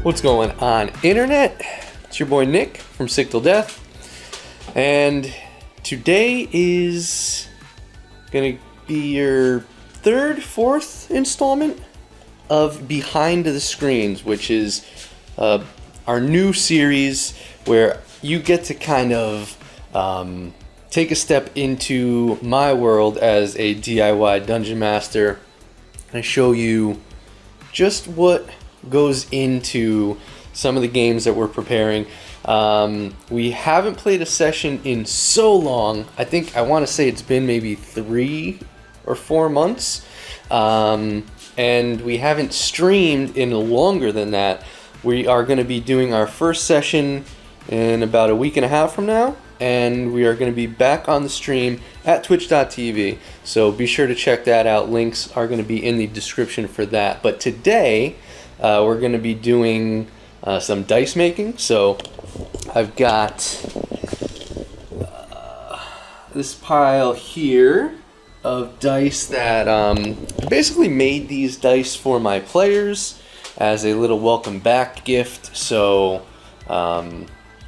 What's going on, internet? It's your boy Nick from Sick Till Death, and today is gonna be your fourth installment of Behind the Screens, which is our new series where you get to kind of take a step into my world as a DIY dungeon master and show you just what goes into some of the games that we're preparing. We haven't played a session in so long. I want to say it's been maybe 3 or 4 months, and we haven't streamed in longer than that. We are going to be doing our first session in about a week and a half from now, and we are going to be back on the stream at twitch.tv, so be sure to check that out. Links are going to be in the description for that. But today we're going to be doing some dice making. So I've got this pile here of dice that basically made these dice for my players as a little welcome back gift. So I'm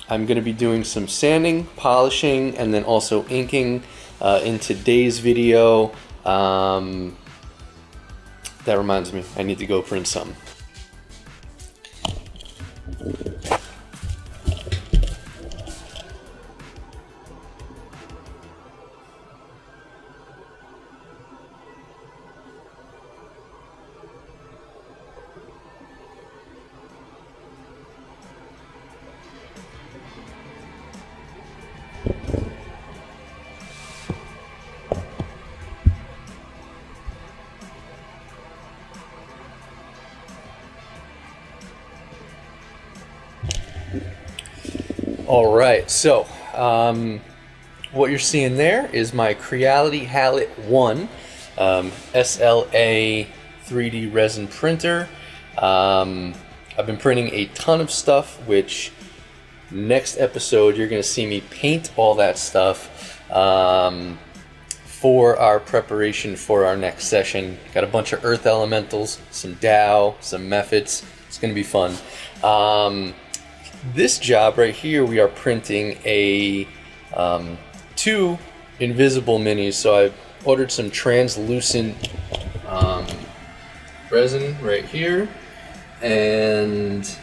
going to be doing some sanding, polishing, and then also inking in today's video. That reminds me, I need to go print some. Alright, so what you're seeing there is my Creality Hallet 1 SLA 3D resin printer. I've been printing a ton of stuff, which next episode you're going to see me paint all that stuff for our preparation for our next session. Got a bunch of earth elementals, some Dow, some methods. It's going to be fun. This job right here, we are printing a 2 invisible minis. So I ordered some translucent resin right here, and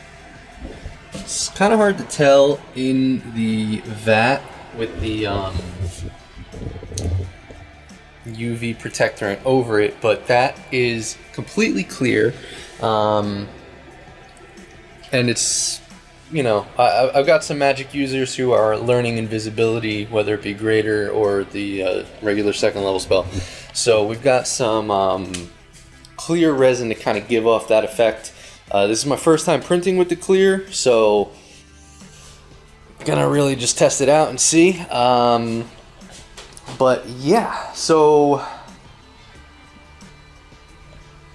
it's kind of hard to tell in the vat with the UV protectorant over it, but that is completely clear, and it's, you know, I've got some magic users who are learning invisibility, whether it be greater or the regular second level spell. So we've got some clear resin to kind of give off that effect. This is my first time printing with the clear, so I'm gonna really just test it out and see. But yeah, so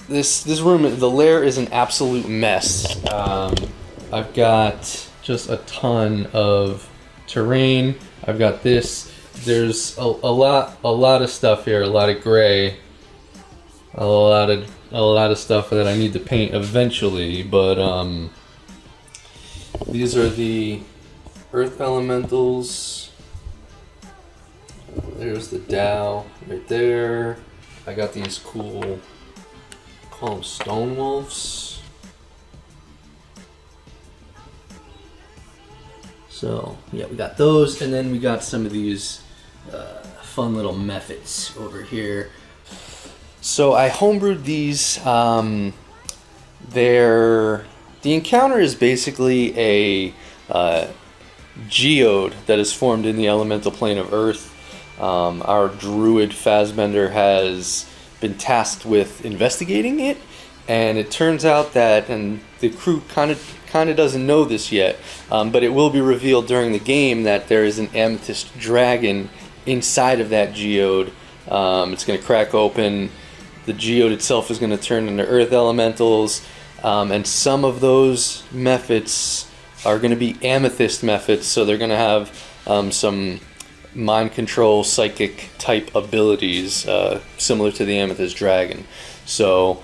this room, the lair is an absolute mess. I've got just a ton of terrain. I've got this. There's a lot of stuff here. A lot of gray. A lot of stuff that I need to paint eventually. But these are the earth elementals. There's the Dow right there. I got these cool, call them stone wolves. So yeah, we got those, and then we got some of these fun little methods over here. So I homebrewed these. The encounter is basically a geode that is formed in the elemental plane of Earth. Our druid Fazbender has been tasked with investigating it, and it turns out that, and the crew kind of doesn't know this yet, but it will be revealed during the game that there is an amethyst dragon inside of that geode. It's going to crack open. The geode itself is going to turn into earth elementals, and some of those methods are going to be amethyst methods, so they're going to have some mind control, psychic type abilities, similar to the amethyst dragon. So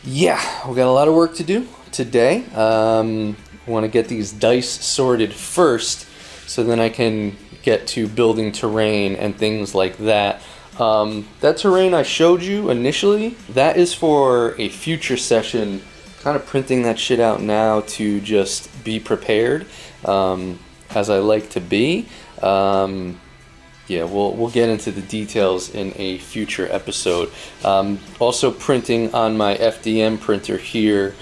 Yeah, we got a lot of work to do today. I want to get these dice sorted first, so then I can get to building terrain and things like that. That terrain I showed you initially, that is for a future session. Kind of printing that shit out now to just be prepared, as I like to be. Yeah, we'll get into the details in a future episode. Also printing on my FDM printer here.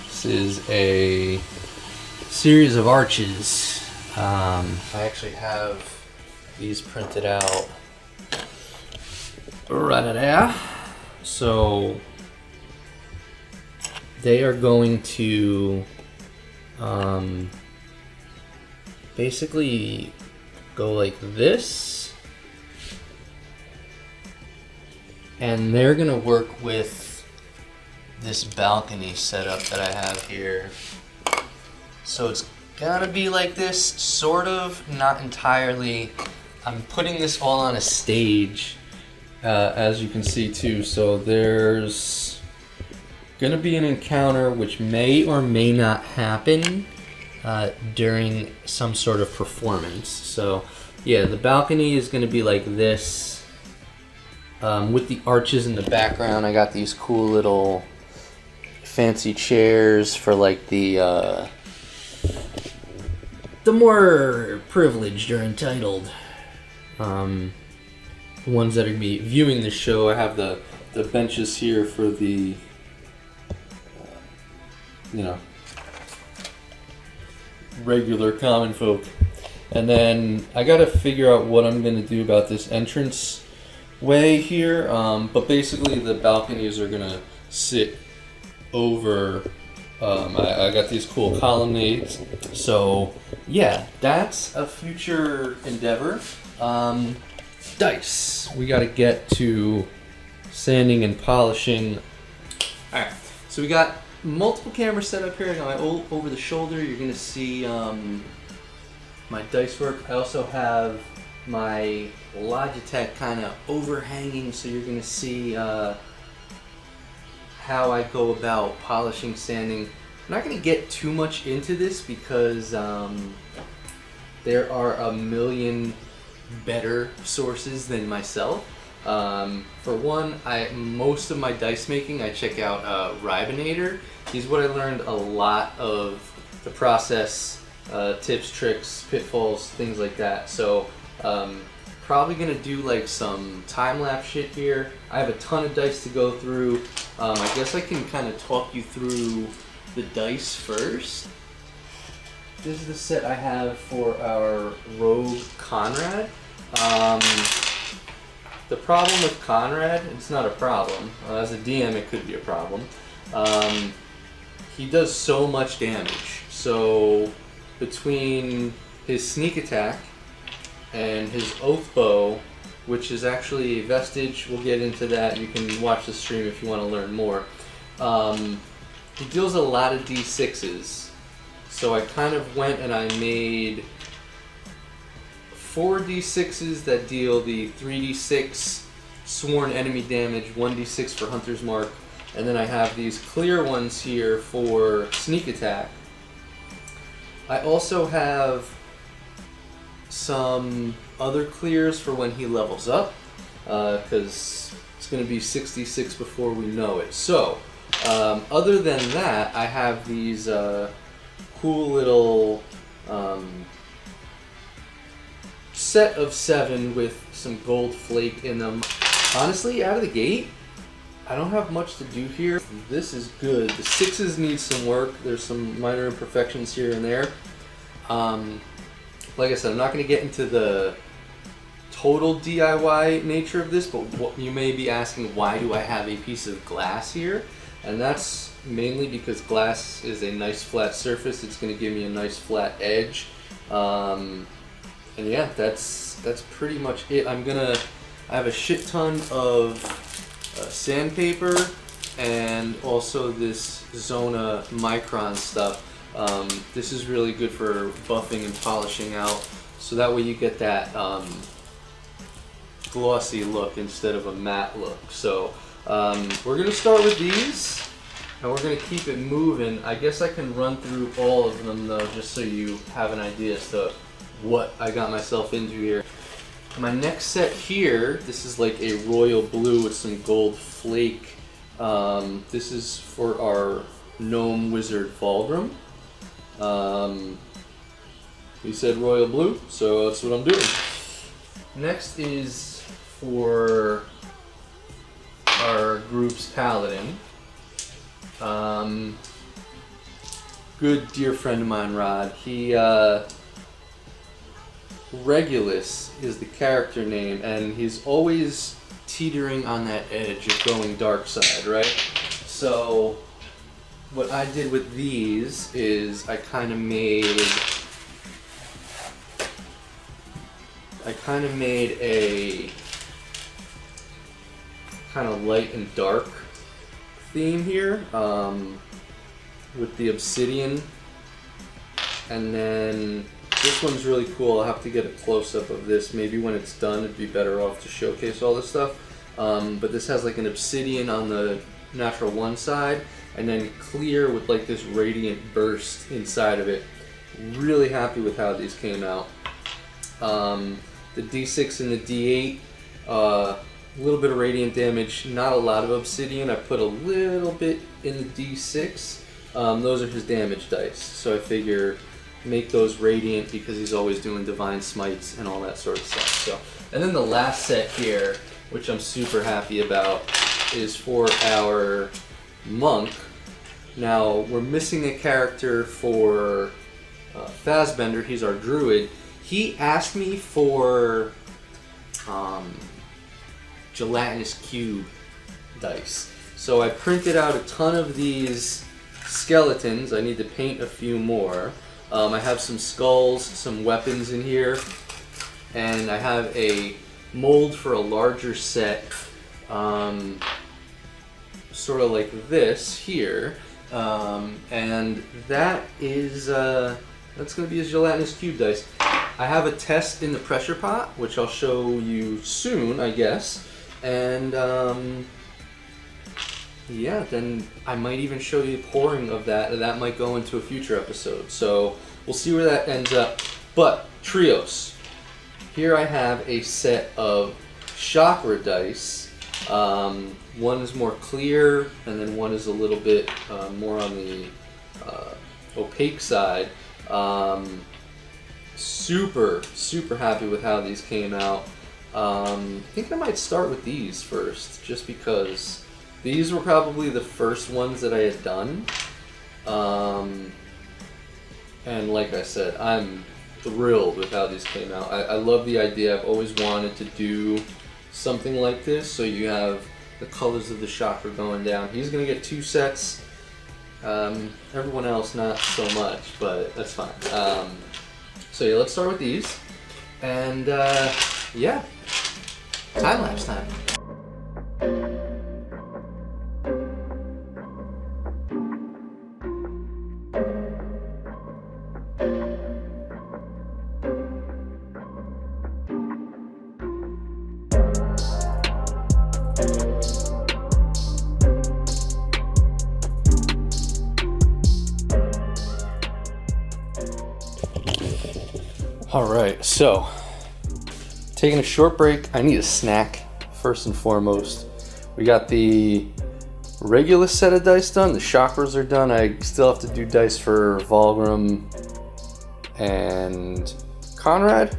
This is a series of arches. I actually have these printed out right there. So they are going to basically go like this, and they're gonna work with this balcony setup that I have here. So it's gonna be like this, sort of, not entirely. I'm putting this all on a stage, as you can see too. So there's gonna be an encounter which may or may not happen during some sort of performance. So yeah, the balcony is going to be like this, with the arches in the background. I got these cool little fancy chairs for like the more privileged or entitled ones that are going to be viewing the show. I have the benches here for the regular common folk. And then I gotta figure out what I'm gonna do about this entrance way here, but basically the balconies are gonna sit over. I got these cool colonnades, so yeah, that's a future endeavor. Dice, we gotta get to sanding and polishing. Alright, so we got multiple cameras set up here. I got my over the shoulder. You're gonna see my dice work. I also have my Logitech kind of overhanging, so you're gonna see how I go about polishing, sanding. I'm not gonna get too much into this because there are a million better sources than myself. For one, most of my dice making, I check out Ribinator. He's what I learned a lot of the process, tips, tricks, pitfalls, things like that. So probably gonna do like some time-lapse shit here. I have a ton of dice to go through. I guess I can kind of talk you through the dice first. This is the set I have for our Rogue Conrad. The problem with Conrad, it's not a problem. As a DM, it could be a problem. He does so much damage. So between his sneak attack and his oath bow, which is actually a vestige, we'll get into that. You can watch the stream if you want to learn more. He deals a lot of D6s. So I kind of went and I made 4 D6s that deal the 3d6 sworn enemy damage, 1d6 for Hunter's Mark, and then I have these clear ones here for sneak attack. I also have some other clears for when he levels up, because it's going to be 66 before we know it. So, other than that, I have these cool little set of 7 with some gold flake in them. Honestly, out of the gate, I don't have much to do here. This is good. The 6s need some work. There's some minor imperfections here and there. Like I said, I'm not going to get into the total DIY nature of this, but what you may be asking, why do I have a piece of glass here? And that's mainly because glass is a nice flat surface. It's going to give me a nice flat edge. And yeah, that's pretty much it. I have a shit ton of sandpaper and also this Zona Micron stuff. This is really good for buffing and polishing out, so that way you get that glossy look instead of a matte look. So we're gonna start with these, and we're gonna keep it moving. I guess I can run through all of them though, just so you have an idea as to what I got myself into here. My next set here, this is like a royal blue with some gold flake. This is for our gnome wizard Fulgrim. He said royal blue, so that's what I'm doing. Next is for our group's paladin. Good dear friend of mine, Rod. He Regulus is the character name, and he's always teetering on that edge of going dark side, right? So what I did with these is I kind of made a kind of light and dark theme here with the obsidian, and then this one's really cool. I'll have to get a close-up of this. Maybe when it's done it'd be better off to showcase all this stuff. But this has like an obsidian on the natural one side, and then clear with like this radiant burst inside of it. Really happy with how these came out. The D6 and the D8, a little bit of radiant damage, not a lot of obsidian. I put a little bit in the D6. Those are his damage dice, so I figure make those radiant because he's always doing divine smites and all that sort of stuff. So, and then the last set here, which I'm super happy about, is for our monk. Now we're missing a character for Fassbender. He's our druid. He asked me for gelatinous cube dice, so I printed out a ton of these skeletons. I need to paint a few more. I have some skulls, some weapons in here, and I have a mold for a larger set, sort of like this here, and that is that's going to be a gelatinous cube dice. I have a test in the pressure pot, which I'll show you soon, I guess, and yeah, then I might even show you pouring of that. That might go into a future episode. So we'll see where that ends up. But trios. Here I have a set of Chakra Dice. One is more clear, and then one is a little bit more on the opaque side. Super happy with how these came out. I think I might start with these first, just because these were probably the first ones that I had done, and like I said, I'm thrilled with how these came out. I love the idea. I've always wanted to do something like this, so you have the colors of the chakra going down. He's going to get 2 sets, everyone else not so much, but that's fine. So yeah, let's start with these, and yeah, time-lapse time. Alright, so taking a short break. I need a snack first and foremost. We got the regular set of dice done, the chakras are done. I still have to do dice for Fulgrim and Conrad,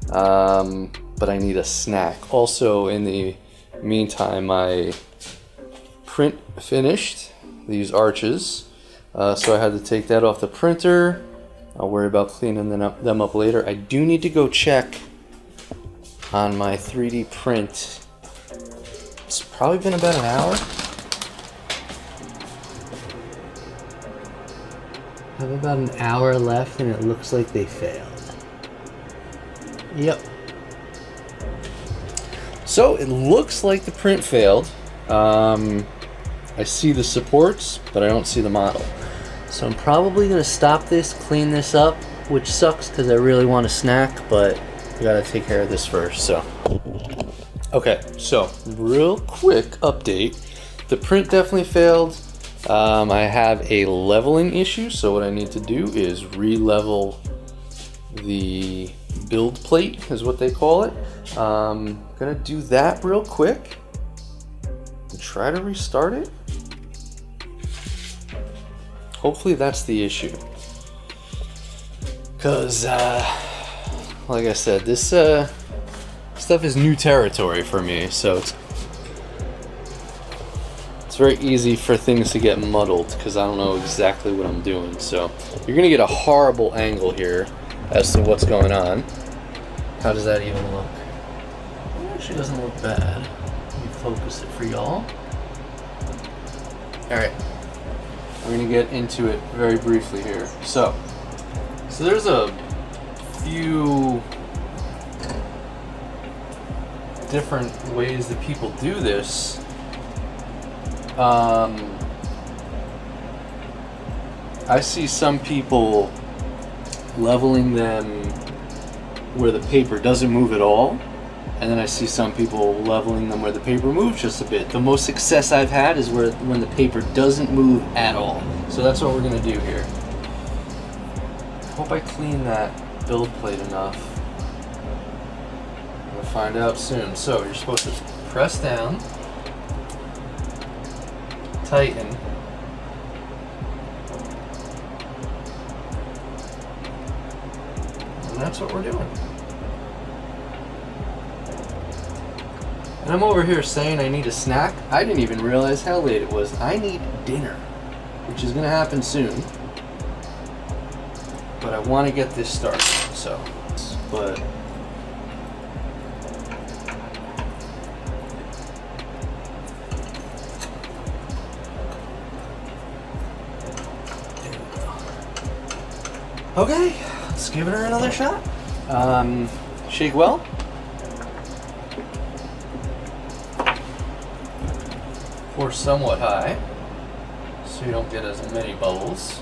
but I need a snack. Also, in the meantime, my print finished these arches, so I had to take that off the printer. I'll worry about cleaning them up later. I do need to go check on my 3D print. It's probably been about an hour. I have about an hour left and it looks like they failed. Yep. So it looks like the print failed. I see the supports, but I don't see the model. So I'm probably going to stop this, clean this up, which sucks because I really want a snack, but we got to take care of this first. So Okay, so real quick update. The print definitely failed. I have a leveling issue, so what I need to do is re-level the build plate, is what they call it. Gonna do that real quick and try to restart it. Hopefully that's the issue. Cause like I said, this stuff is new territory for me, so it's very easy for things to get muddled because I don't know exactly what I'm doing. So you're gonna get a horrible angle here as to what's going on. How does that even look? It actually doesn't look bad. Let me focus it for y'all. Alright, we're gonna get into it very briefly here. So there's a few different ways that people do this. I see some people leveling them where the paper doesn't move at all, and then I see some people leveling them where the paper moves just a bit. The most success I've had is when the paper doesn't move at all. So that's what we're gonna do here. Hope I clean that build plate enough. We'll find out soon. So you're supposed to press down, tighten, and that's what we're doing. And I'm over here saying I need a snack. I didn't even realize how late it was. I need dinner, which is gonna happen soon. But I want to get this started, so, but okay, let's give it another shot. Shake well. Pour somewhat high, so you don't get as many bubbles.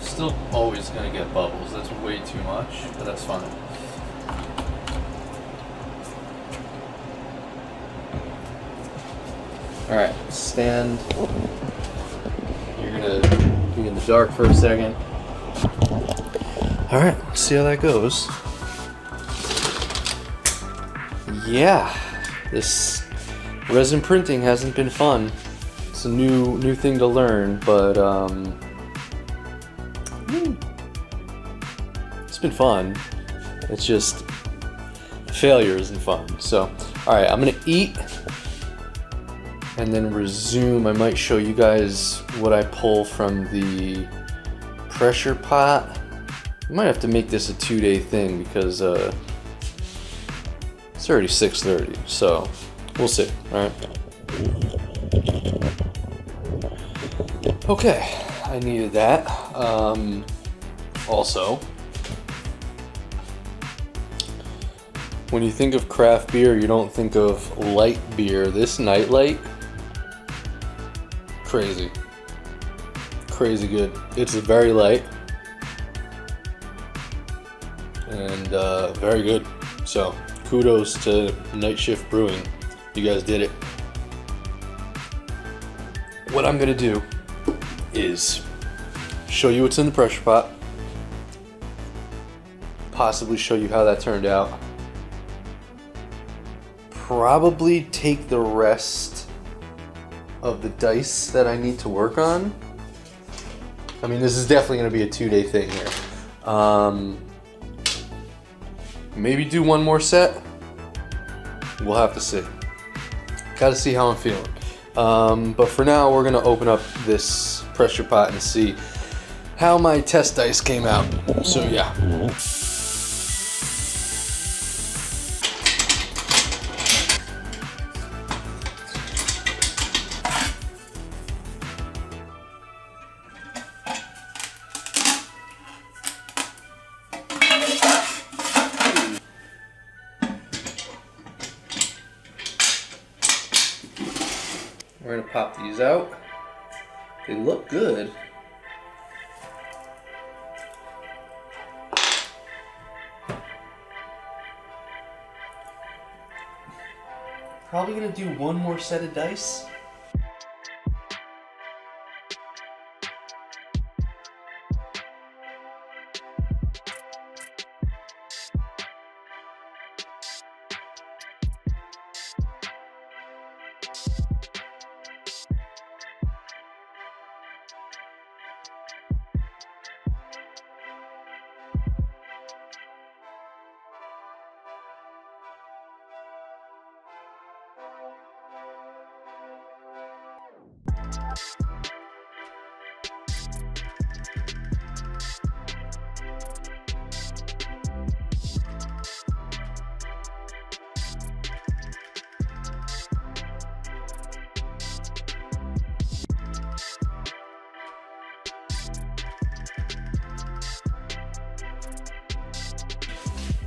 Still always gonna get bubbles. That's way too much, but that's fine. Alright, stand. You're gonna be in the dark for a second. Alright, let's see how that goes. Yeah, this resin printing hasn't been fun. It's a new thing to learn, but it's been fun. It's just failure isn't fun. So, all right, I'm gonna eat and then resume. I might show you guys what I pull from the pressure pot. I might have to make this a 2-day thing because it's already 6:30. So we'll see. All right. Okay, I needed that. Also, when you think of craft beer, you don't think of light beer. This Nightlight, crazy good. It's very light and very good. So kudos to Night Shift Brewing. You guys did it. What I'm gonna do is show you what's in the pressure pot, possibly show you how that turned out, probably take the rest of the dice that I need to work on. I mean, this is definitely going to be a 2-day thing here. Maybe do one more set. We'll have to see. Gotta see how I'm feeling. But for now, we're gonna open up this pressure pot and see how my test dice came out. So yeah. We're gonna pop these out. They look good. probably gonna do one more set of dice.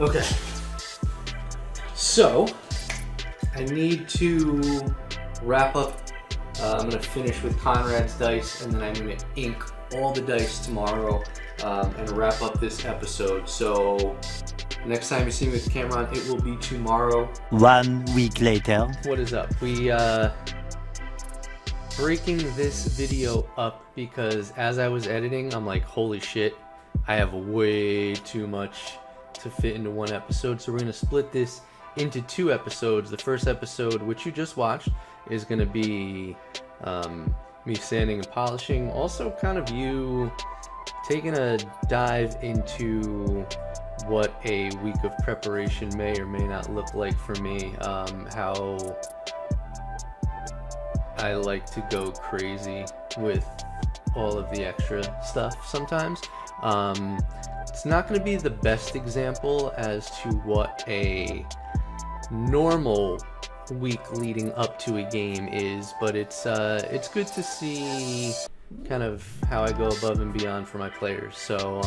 Okay, so I need to wrap up. I'm going to finish with Conrad's dice, and then I'm going to ink all the dice tomorrow and wrap up this episode. So next time you see me with the camera on, it will be tomorrow. 1 week later. What is up? We breaking this video up because as I was editing, I'm like, holy shit, I have way too much to fit into one episode. So we're going to split this into 2 episodes. The first episode, which you just watched, is going to be me sanding and polishing. Also kind of you taking a dive into what a week of preparation may or may not look like for me. How I like to go crazy with all of the extra stuff sometimes. It's not going to be the best example as to what a normal week leading up to a game is, but it's good to see kind of how I go above and beyond for my players. So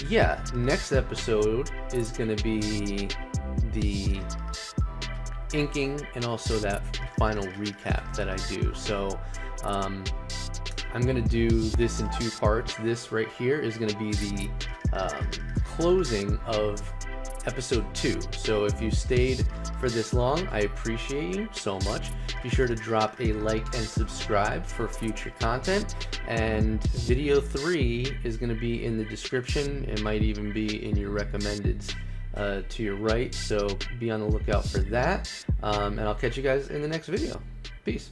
yeah, next episode is going to be the inking and also that final recap that I do. So I'm going to do this in 2 parts. This right here is going to be the closing of episode 2. So if you stayed for this long, I appreciate you so much. Be sure to drop a like and subscribe for future content. And video 3 is going to be in the description. It might even be in your recommendeds to your right. So be on the lookout for that. And I'll catch you guys in the next video. Peace.